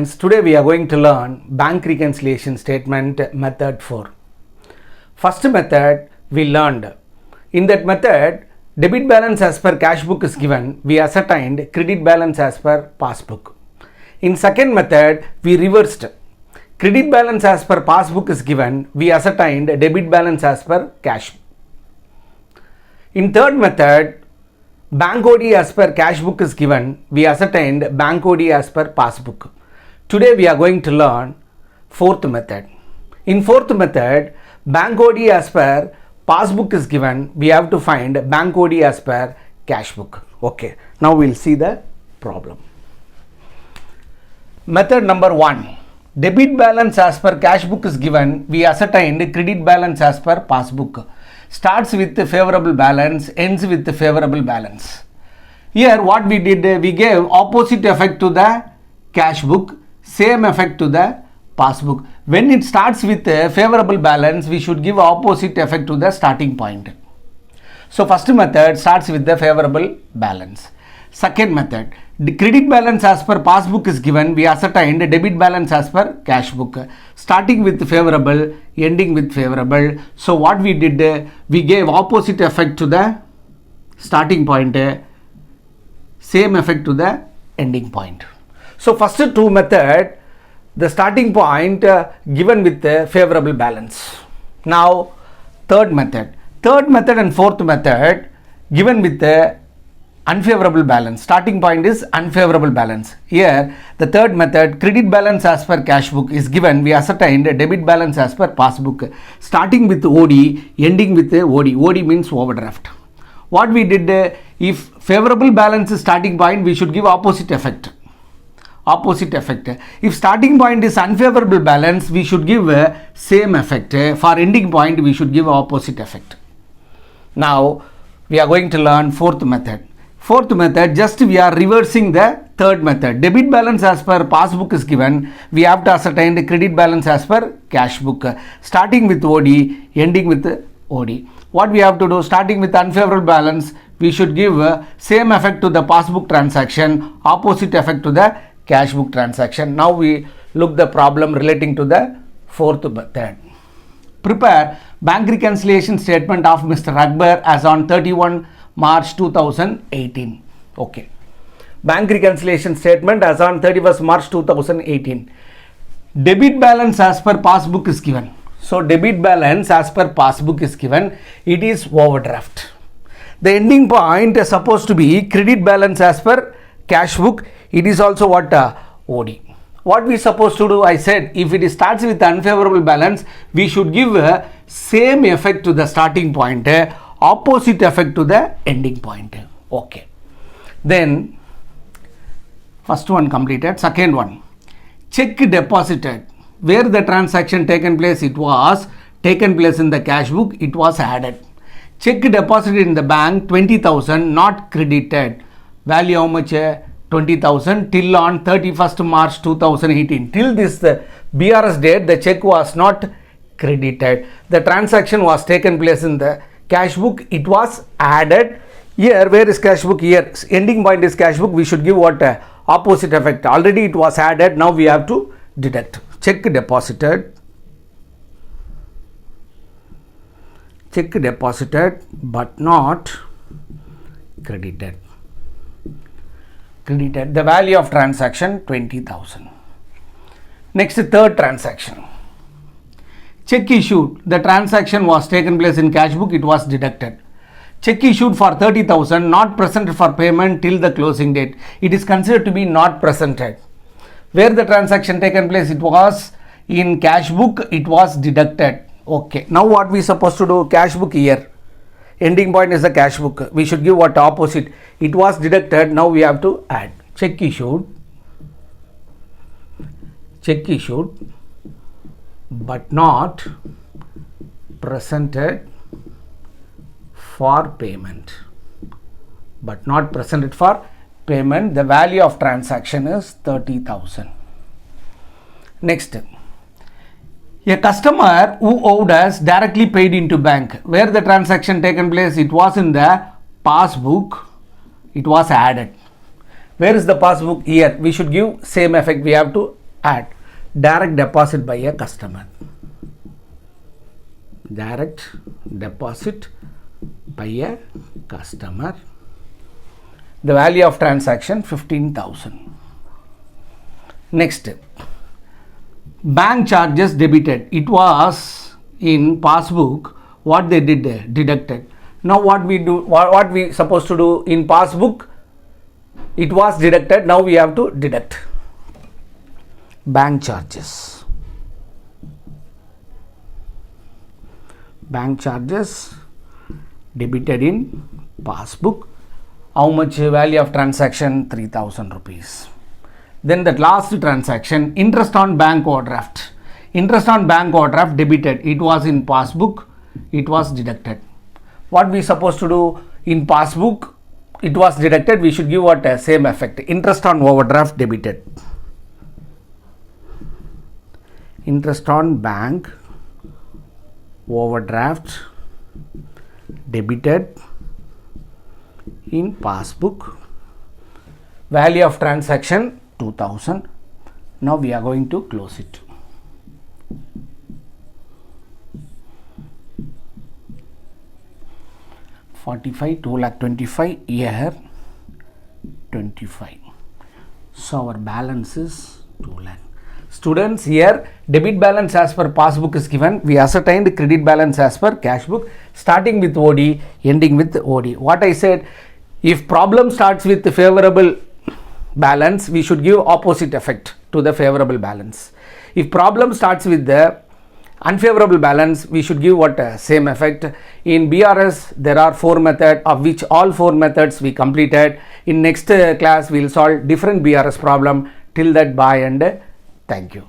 Today we are going to learn bank reconciliation statement method 4. First method we learned. In that method, debit balance as per cash book is given. We ascertained credit balance as per passbook. In second method, we reversed. Credit balance as per passbook is given. We ascertained debit balance as per cash. In third method, bank OD as per cash book is given. We ascertained bank OD as per passbook. Today we are going to learn fourth method. In fourth method, bank OD as per passbook is given. We have to find bank OD as per cash book. Okay, now we'll see the problem. Method number 1. Debit balance as per cash book is given. We ascertained credit balance as per passbook. Starts with the favorable balance, ends with the favorable balance. Here what we did, we gave opposite effect to the cash book, same effect to the passbook. When it starts with a favorable balance, we should give opposite effect to the starting point. So first method starts with the favorable balance. Second method, the credit balance as per passbook is given. We ascertained debit balance as per cash book. Starting with favorable, ending with favorable. So what we did, we gave opposite effect to the starting point, same effect to the ending point. So first two method, the starting point given with the favorable balance. Now third method and fourth method given with the unfavorable balance. Starting point is unfavorable balance. Here the third method, credit balance as per cash book is given. We ascertained debit balance as per passbook. Starting with OD, ending with OD. OD means overdraft. What we did, if favorable balance is starting point, we should give opposite effect. If starting point is unfavorable balance, we should give same effect. For ending point, we should give opposite effect. Now we are going to learn fourth method. Fourth method, just we are reversing the third method. Debit balance as per passbook is given. We have to ascertain the credit balance as per cash book. Starting with OD, ending with OD. What we have to do, starting with unfavorable balance, we should give same effect to the passbook transaction, opposite effect to the cash book transaction. Now we look the problem relating to the fourth method. Prepare bank reconciliation statement of Mr. Akbar as on 31 March 2018. Okay. Bank reconciliation statement as on 31st March 2018. Debit balance as per passbook is given. So debit balance as per passbook is given. It is overdraft. The ending point is supposed to be credit balance as per cash book. It is also what OD. What we supposed to do, I said, if it starts with unfavorable balance, we should give same effect to the starting point, opposite effect to the ending point. Okay. Then first one completed. Second one, check deposited. Where the transaction taken place, it was taken place in the cash book, it was added. Check deposited in the bank 20,000 not credited. Value how much? 20,000 till on 31st March 2018. Till this BRS date, the check was not credited. The transaction was taken place in the cash book. It was added. Here, where is cash book? Here, ending point is cash book. We should give what? Opposite effect. Already it was added. Now we have to deduct. Check deposited. Check deposited but not credited. Credited. The value of transaction 20,000. Next, third transaction. Check issued. The transaction was taken place in cash book. It was deducted. Check issued for 30,000 not presented for payment till the closing date. It is considered to be not presented. Where the transaction taken place, it was in cash book. It was deducted. Okay. Now what we supposed to do? Cash book here. Ending point is the cash book. We should give what? Opposite. It was deducted. Now we have to add. Check issued. Check issued but not presented for payment. But not presented for payment. The value of transaction is 30,000. Next. A customer who owed us directly paid into bank. Where the transaction taken place, it was in the passbook. It was added. Where is the passbook? Here. We should give same effect. We have to add direct deposit by a customer. Direct deposit by a customer. The value of transaction 15,000. Next, bank charges debited. It was in passbook. What they did, deducted. Now what we do, what we supposed to do in passbook? It was deducted. Now we have to deduct bank charges. Bank charges debited in passbook. How much value of transaction? 3,000 rupees. Then the last transaction, interest on bank overdraft. Interest on bank overdraft debited. It was in passbook. It was deducted. What we supposed to do in passbook? It was deducted. We should give what? Same effect. Interest on overdraft debited. Interest on bank overdraft debited in passbook. Value of transaction 2,000. Now we are going to close it. $45, 2,25,000 here 25. So our balance is 2 lakh. Students, here debit balance as per passbook is given. We ascertained credit balance as per cash book, starting with OD, ending with OD. What I said, if problem starts with the favorable balance, we should give opposite effect to the favorable balance. If problem starts with the unfavorable balance, we should give what? Same effect. In BRS there are 4 methods, of which all 4 methods we completed. In next class we will solve different BRS problem. Till that, bye and thank you.